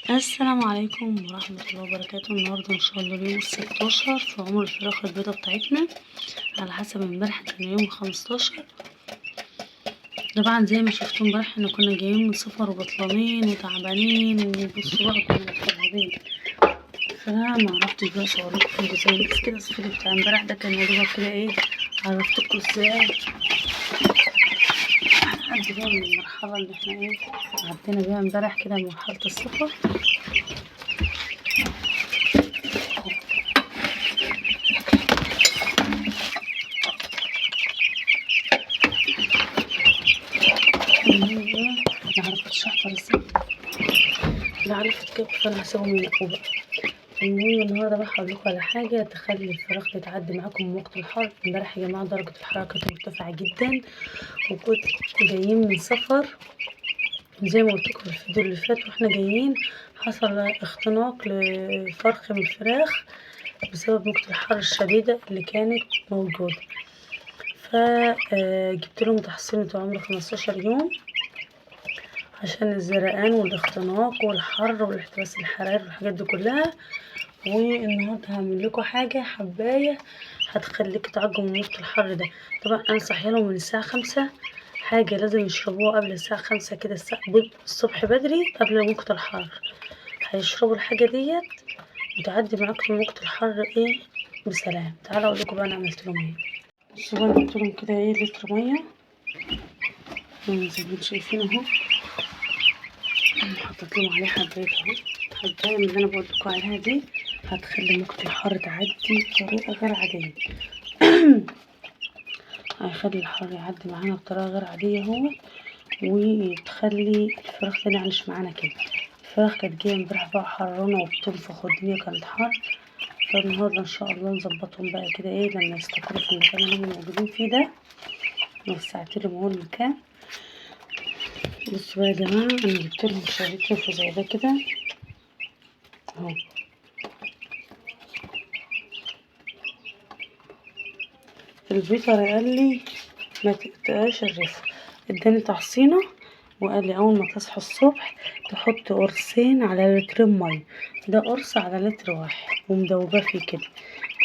السلام عليكم ورحمة الله وبركاته. النهاردة ان شاء الله اليوم 16 في عمر الفراخ البيضة بتاعتنا، على حسب امبارح كان يوم 15. طبعا زي ما شفتوا امبارح احنا كنا جايين من سفر وبطلانين وتعبانين، وبصوا بقى كنا متفرهدين، فمعرفتش بقى صورتكم زي الناس كده. الصفر بتاع امبارح ده كان يادوبك كده ايه، عرفتكم ازاي عدي بقى من المرحلة اللي احنا ايه عدينا بيها امبارح كده، مرحلة السفر. انا عرفت الشحطة لسه، لا عرفت كيف، فانا هسيبهم ينقوا بقى. المهم النهارده بقى هقولكوا على حاجه تخلي الفراخ بتعدي معاكم من وقت الحر. امبارح يا جماعه درجه الحراره كانت مرتفعه جدا، وكنت جايين من سفر زي ما قلت لكم في الفيديو اللي فات. واحنا جايين حصل اختناق لفرخ من الفراخ بسبب موجة الحر الشديده اللي كانت موجوده. فجبت لهم تحصينة عمر 15 يوم عشان الزرقان والاختناق والحر والاحتباس الحراري والحاجات دي كلها. والنهارده هعمل لكم حاجه حبايه هتخليك تعجبوا من وسط الحر ده. طبعا انا صاحيلهم من الساعه 5، حاجه لازم يشربوها قبل الساعه 5 كده، الصبح بدري قبل وقت الحر. هيشربوا الحاجه ديت وتعدي معاكم من وقت الحر ايه بسلام. تعالوا اقول لكم بقى انا عملت لهم ايه. بصوا بقى جبت لهم كده ايه لتر ميه زي ما انتم شايفين اهو، حطيت لهم عليه حبايه اهو. حبايه من اللي انا بقول لكم عليها دي هتخلي موجة الحر تعدي بطريقه غير عاديه. هيخلي الحر يعدي معانا بطريقه غير عاديه اهو، وتخلي الفراخ تنعنش معانا كده. الفراخ كانت جايه امبارح بقى حرانه وبتنفخ والدنيا كانت حر، فالنهارده ان شاء الله نظبطهم بقى كده ايه لما يستقروا في المكان اللي هم موجودين فيه ده. وسعت لهم اهو المكان. بصوا بقى يا جماعه، انا جبت لهم شريط رفو زي ده كده اهو. البيطر قال لي ما تقطعش الرفو، اداني تحصينه وقال لي اول ما تصحى الصبح تحط قرصين على لترين ميه، ده قرص على لتر واحد ومدوباه فيه كده.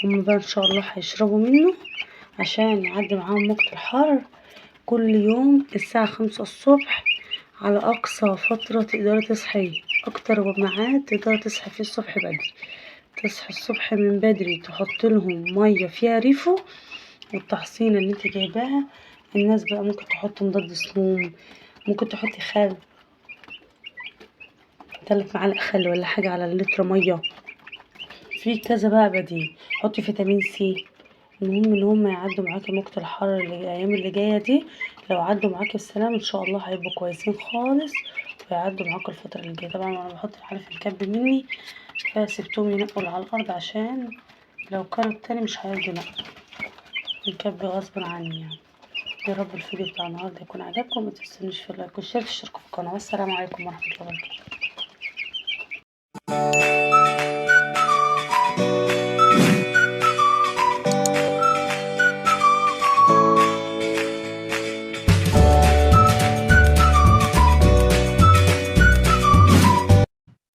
هما بقى ان شاء الله هيشربوا منه عشان يعدي معاهم موجة الحر. كل يوم الساعة 5 الصبح على اقصى فترة تقدري تصحي، اكتر ميعاد تقدري تصحي فيه الصبح بدري. تصحي الصبح من بدري تحط لهم ميه فيها ريفو والتحصينة اللي انت جايباها. الناس بقى ممكن تحط مضاد سموم، ممكن تحطي خل، 3 معالق خل ولا حاجة على اللتر مية. في كذا بقى بديل، حطي فيتامين سي. المهم ان هم يعدوا معاكي موجة الحر اللي الايام اللي جاية دي. لو عدوا معاكي بسلام ان شاء الله هيبقوا كويسين خالص ويعدوا معاكوا الفترة اللي جاية. طبعا انا بحط العلف الكب مني، فسبتهم ينقوا على الارض عشان لو كانوا التاني مش هيرضوا ينقوا الكب غصب عني يعني. يا رب الفيديو بتاع النهارده يكون عجبكم، ما تنسونيش في اللايك والشير، تشتركوا في القناه. والسلام عليكم ورحمه الله وبركاته.